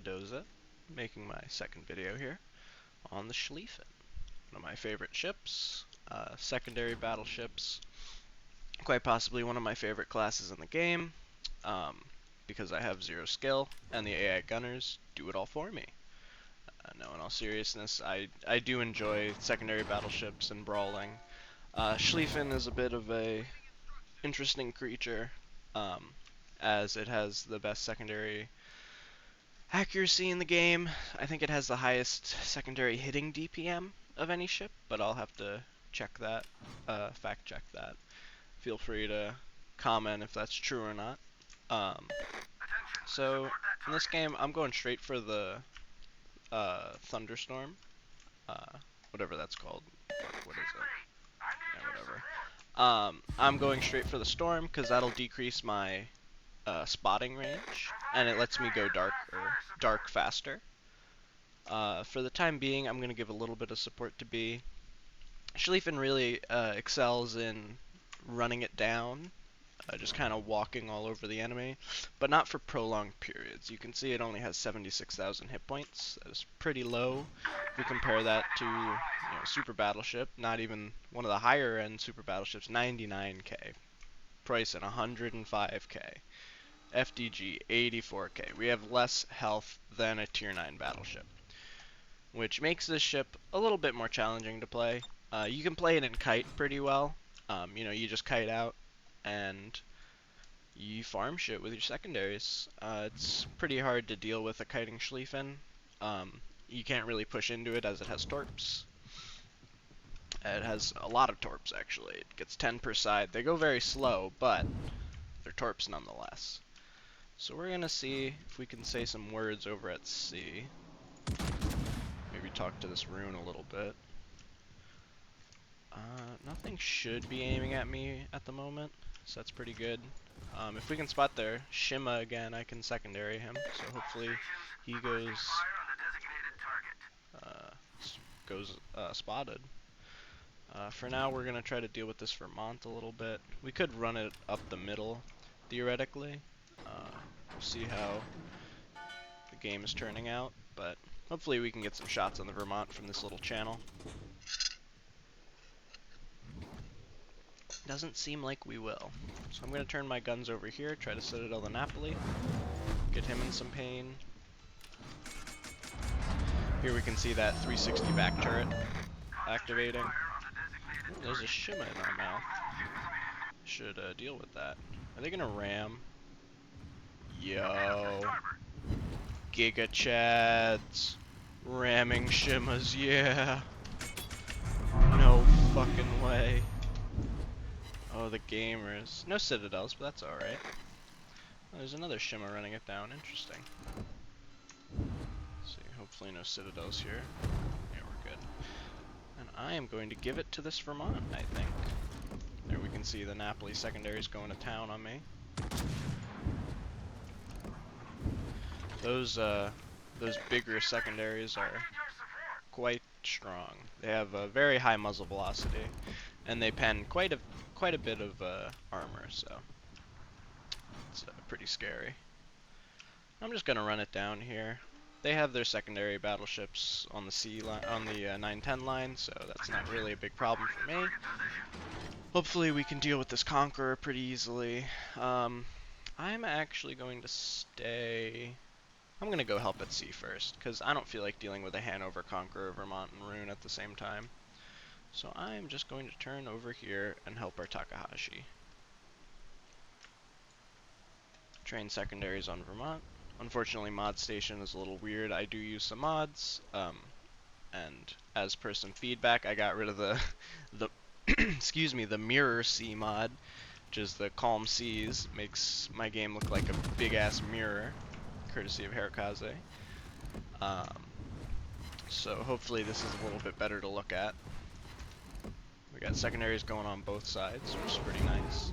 Harekaze, making my second video here on the Schlieffen. One of my favorite ships, secondary battleships, quite possibly one of my favorite classes in the game, because I have 0 skill, and the AI gunners do it all for me. No, in all seriousness, I do enjoy secondary battleships and brawling. Schlieffen is a bit of a interesting creature, as it has the best secondary accuracy in the game. I think it has the highest secondary hitting DPM of any ship, but I'll have to check that, fact check that. Feel free to comment if that's true or not. So in this game, I'm going straight for the thunderstorm, whatever that's called. What is it? Yeah, whatever. I'm going straight for the storm because that'll decrease my spotting range, and it lets me go dark faster. For the time being, I'm going to give a little bit of support to B. Schlieffen really excels in running it down, just kind of walking all over the enemy, but not for prolonged periods. You can see it only has 76,000 hit points. That is pretty low. If we compare that to Super Battleship, not even one of the higher end Super Battleships, 99k. Price at 105k. FDG 84k. We have less health than a tier 9 battleship, which makes this ship a little bit more challenging to play. You can play it in kite pretty well. You just kite out and you farm shit with your secondaries. It's pretty hard to deal with a kiting Schlieffen. You can't really push into it as it has torps. It has a lot of torps actually. It gets 10 per side. They go very slow, but they're torps nonetheless. So we're gonna see if we can say some words over at C. Maybe talk to this rune a little bit. Nothing should be aiming at me at the moment, so that's pretty good. If we can spot their Shima again, I can secondary him, so hopefully he goes spotted. For now, we're going to try to deal with this Vermont a little bit. We could run it up the middle, theoretically. We'll see how the game is turning out, but hopefully we can get some shots on the Vermont from this little channel. Doesn't seem like we will. So I'm going to turn my guns over here, try to citadel the Napoli, get him in some pain. Here we can see that 360 back turret activating. Ooh, there's a Shima in our mouth. Should deal with that. Are they going to ram? Yo. Giga Chads. Ramming Shimas, yeah. No fucking way. Oh, the gamers. No citadels, but that's alright. Oh, there's another Shima running it down. Interesting. Let's see, hopefully no citadels here. Yeah, we're good. And I am going to give it to this Vermont, I think. There we can see the Napoli secondaries going to town on me. Those bigger secondaries are quite strong. They have a very high muzzle velocity, and they pen quite a bit of armor, so it's pretty scary. I'm just gonna run it down here. They have their secondary battleships on the C line, on the 910 line, so that's not really a big problem for me. Hopefully we can deal with this Conqueror pretty easily. I'm actually going to stay. I'm gonna go help at C first, because I don't feel like dealing with a Hanover, Conqueror, Vermont, and Rune at the same time. So I'm just going to turn over here and help our Takahashi. Train secondaries on Vermont. Unfortunately, mod station is a little weird. I do use some mods, and as per some feedback, I got rid of the excuse me, the mirror C mod, which is the calm seas. Makes my game look like a big ass mirror, courtesy of Harekaze. So hopefully this is a little bit better to look at. We got secondaries going on both sides, which is pretty nice.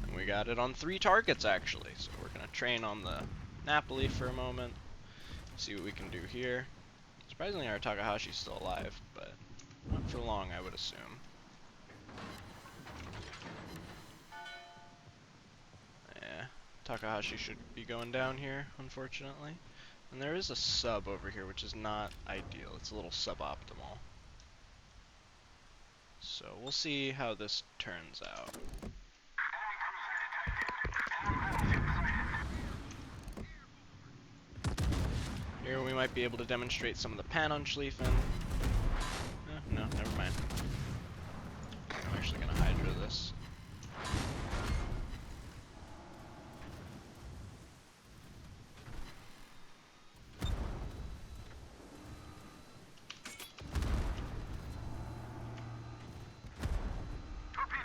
And we got it on 3 targets actually, so we're gonna train on the Napoli for a moment, see what we can do here. Surprisingly our Takahashi's still alive, but not for long I would assume. Yeah, Takahashi should be going down here, unfortunately. And there is a sub over here, which is not ideal. It's a little suboptimal. So we'll see how this turns out. Here we might be able to demonstrate some of the pan on Schlieffen. No, never mind. I'm actually going to hydro this.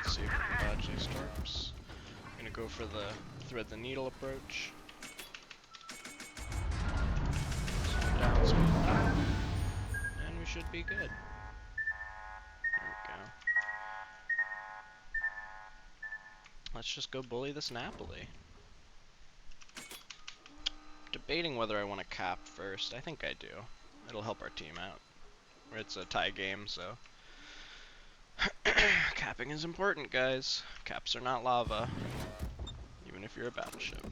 Let's see if we can dodge these torps. I'm going to go for the thread the needle approach. Down, speed down. And we should be good. There we go. Let's just go bully this Napoli. Debating whether I want to cap first. I think I do. It'll help our team out. It's a tie game, so capping is important, guys. Caps are not lava, even if you're a battleship.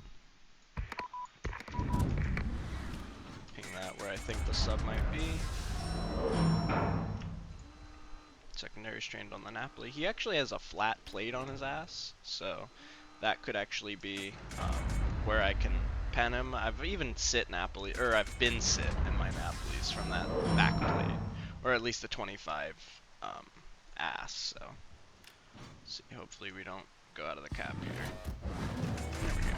Ping that where I think the sub might be. Secondary strained on the Napoli. He actually has a flat plate on his ass, so that could actually be where I can pen him. I've even sit Napoli, or I've been sit in my Napolis from that back plate, or at least the 25 ass. So, let's see. Hopefully we don't go out of the cap here. There we go.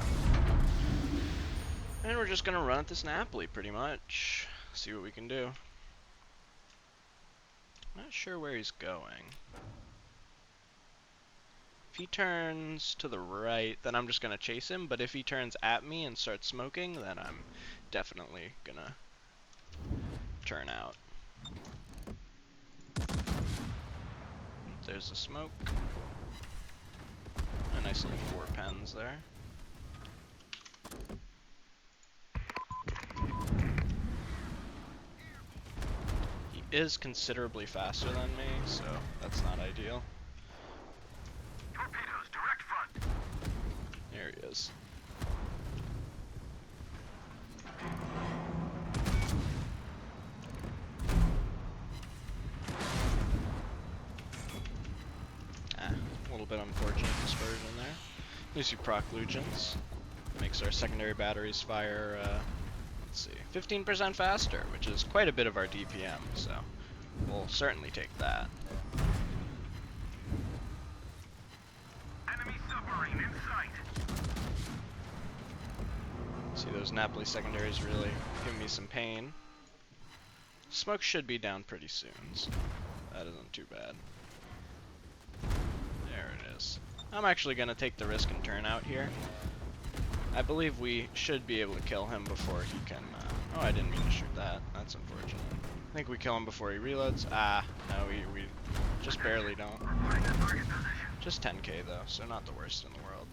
And we're just gonna run at this Napoli pretty much. See what we can do. Not sure where he's going. If he turns to the right, then I'm just gonna chase him, but if he turns at me and starts smoking, then I'm definitely gonna turn out. There's the smoke. A nice little 4 pens there. He is considerably faster than me, so that's not ideal. Torpedoes, direct front. There he is. A little bit unfortunate dispersion there. Lose you proc Lugens. Makes our secondary batteries fire, let's see, 15% faster, which is quite a bit of our DPM, so we'll certainly take that. Enemy submarine in sight. See, those Napoli secondaries really give me some pain. Smoke should be down pretty soon, so that isn't too bad. There it is. I'm actually going to take the risk and turn out here. I believe we should be able to kill him before he can... oh, I didn't mean to shoot that. That's unfortunate. I think we kill him before he reloads. Ah, no, we just barely don't. Just 10k though, so not the worst in the world.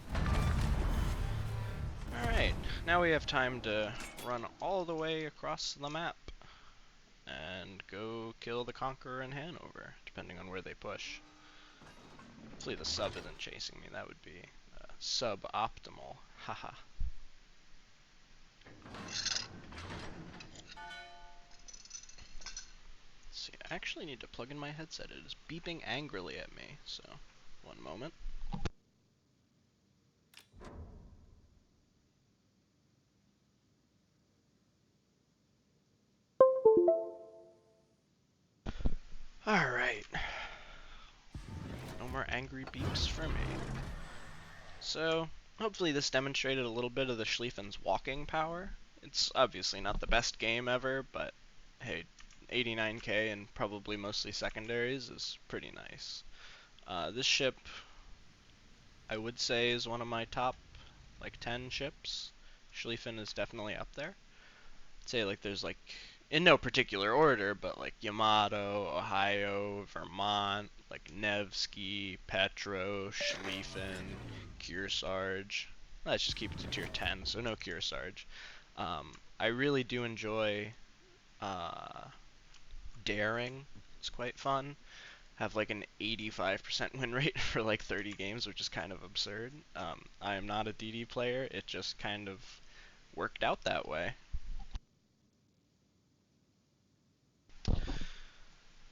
Alright, now we have time to run all the way across the map and go kill the Conqueror in Hanover, depending on where they push. Hopefully the sub isn't chasing me. That would be suboptimal. Haha. See, I actually need to plug in my headset. It is beeping angrily at me, so one moment. Alright. No more angry beeps for me. So, hopefully this demonstrated a little bit of the Schlieffen's walking power. It's obviously not the best game ever, but hey, 89k and probably mostly secondaries is pretty nice. This ship, I would say, is one of my top, like, 10 ships. Schlieffen is definitely up there. I'd say, like, there's, like, in no particular order, but, like, Yamato, Ohio, Vermont, like, Nevsky, Petro, Schlieffen, Kearsarge. Let's just keep it to tier 10, so no Kearsarge. I really do enjoy Daring. It's quite fun. Have like an 85% win rate for like 30 games, which is kind of absurd. I am not a DD player. It just kind of worked out that way.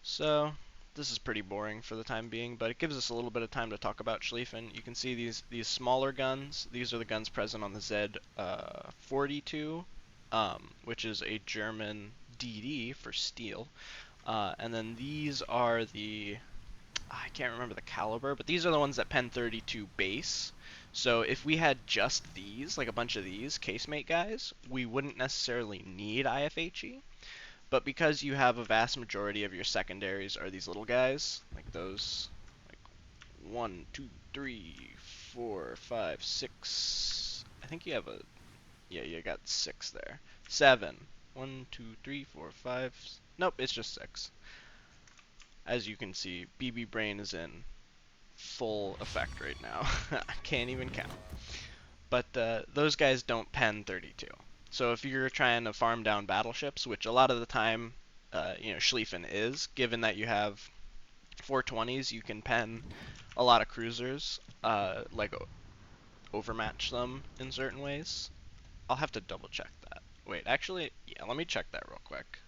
So this is pretty boring for the time being, but it gives us a little bit of time to talk about Schlieffen. You can see these smaller guns. These are the guns present on the Z42, which is a German DD for steel. And then these are the, I can't remember the caliber, but these are the ones that pen 32 base. So if we had just these, like a bunch of these casemate guys, we wouldn't necessarily need IFHE. But because you have a vast majority of your secondaries are these little guys, like those, like 1, 2, 3, 4, 5, 6. I think you have a, yeah, you got 6 there. 7. 1, 2, 3, 4, 5. Nope, it's just 6. As you can see, BB Brain is in full effect right now. I can't even count. But those guys don't pen 32. So if you're trying to farm down battleships, which a lot of the time, Schlieffen is, given that you have 420s, you can pen a lot of cruisers, like overmatch them in certain ways. I'll have to double check that. Wait, actually, yeah, let me check that real quick.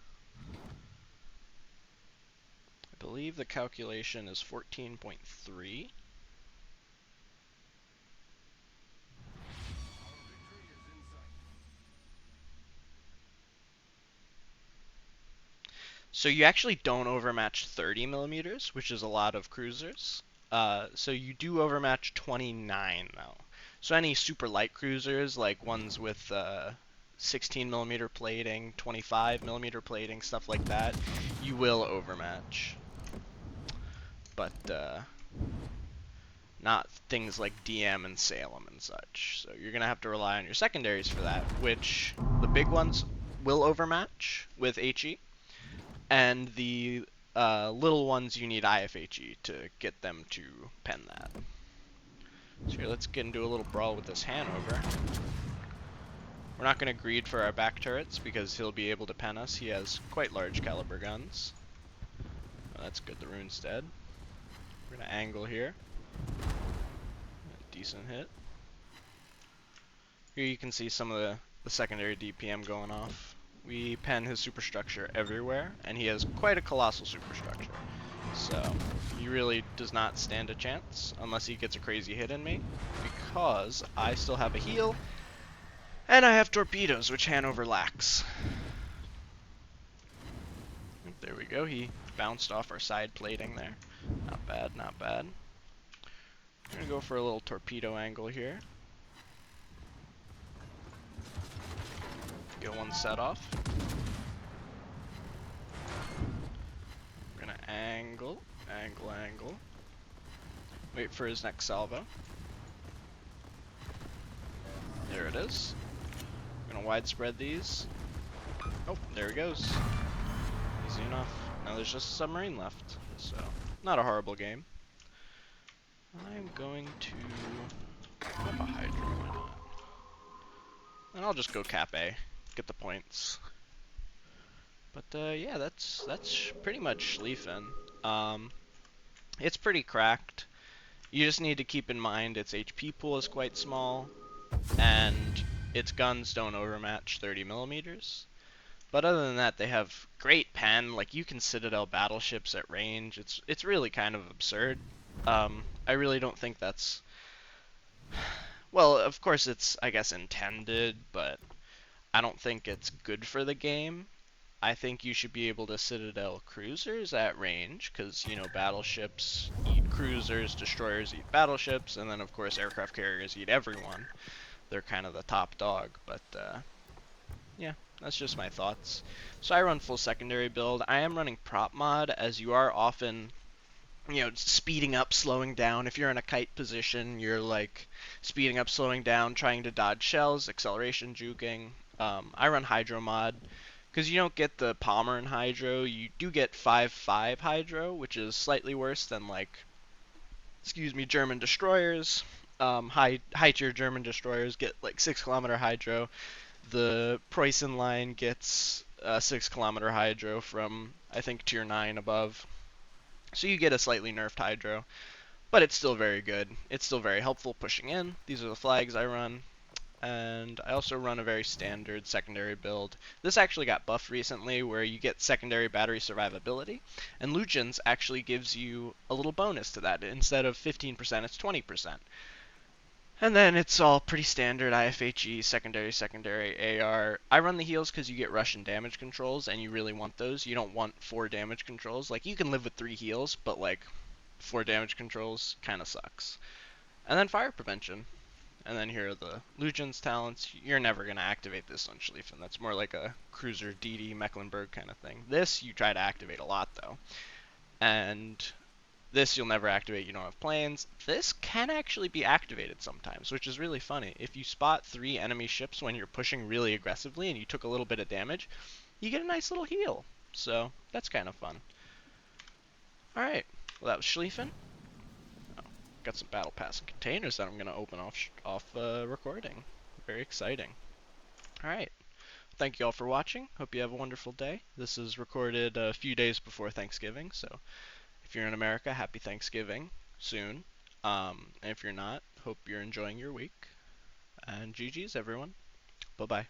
I believe the calculation is 14.3. So you actually don't overmatch 30 millimeters, which is a lot of cruisers. So you do overmatch 29 though. So any super light cruisers, like ones with 16 millimeter plating, 25 millimeter plating, stuff like that, you will overmatch. But not things like DM and Salem and such. So you're gonna have to rely on your secondaries for that, which the big ones will overmatch with HE. And the little ones you need IFHE to get them to pen that. So here, let's get into a little brawl with this Hanover. We're not going to greed for our back turrets because he'll be able to pen us. He has quite large caliber guns. Oh, that's good, the rune's dead. We're going to angle here. A decent hit. Here you can see some of the secondary DPM going off. We pen his superstructure everywhere, and he has quite a colossal superstructure. So he really does not stand a chance unless he gets a crazy hit in me, because I still have a heal, and I have torpedoes, which Hanover lacks. There we go, he bounced off our side plating there. Not bad, not bad. I'm gonna go for a little torpedo angle here. Get one set off. We're gonna angle, angle, angle. Wait for his next salvo. There it is. I'm gonna widespread these. Oh, there he goes. Easy enough. Now there's just a submarine left, so not a horrible game. I'm going to go up a Hydra, why not? And I'll just go Cap A, get the points. But yeah, that's pretty much Schlieffen. It's pretty cracked. You just need to keep in mind its HP pool is quite small, and its guns don't overmatch 30 millimeters. But other than that, they have great pen. Like, you can Citadel battleships at range. It's really kind of absurd. I really don't think that's, well, of course it's, I guess, intended, but I don't think it's good for the game. I think you should be able to Citadel cruisers at range, because, battleships eat cruisers, destroyers eat battleships, and then, of course, aircraft carriers eat everyone. They're kind of the top dog, but, yeah, that's just my thoughts. So I run full secondary build. I am running prop mod, as you are often, speeding up, slowing down. If you're in a kite position, you're, like, speeding up, slowing down, trying to dodge shells, acceleration juking. I run hydro mod. Because you don't get the Palmer in Hydro, you do get 5-5 Hydro, which is slightly worse than, like, German destroyers. High tier German destroyers get, like, 6-kilometer Hydro. The Preußen line gets 6-kilometer Hydro from, I think, tier 9 above. So you get a slightly nerfed Hydro, but it's still very good. It's still very helpful pushing in. These are the flags I run. and I also run a very standard secondary build. This actually got buffed recently where you get secondary battery survivability, and Lucian's actually gives you a little bonus to that. Instead of 15%, it's 20%. And then it's all pretty standard IFHE, secondary, AR. I run the heals because you get rush and damage controls, and you really want those. You don't want 4 damage controls. Like, you can live with 3 heals, but, like, 4 damage controls kind of sucks. And then fire prevention. And then here are the Lucian's talents. You're never going to activate this on Schlieffen. That's more like a Cruiser DD Mecklenburg kind of thing. This you try to activate a lot, though. And this you'll never activate, you don't have planes. This can actually be activated sometimes, which is really funny. If you spot 3 enemy ships when you're pushing really aggressively and you took a little bit of damage, you get a nice little heal. So that's kind of fun. Alright, well that was Schlieffen. Oh, got some battle pass and containers that I'm going to open off recording. Very exciting. Alright, thank you all for watching. Hope you have a wonderful day. This is recorded a few days before Thanksgiving, so if you're in America, happy Thanksgiving soon. And if you're not, hope you're enjoying your week. And GG's, everyone. Bye-bye.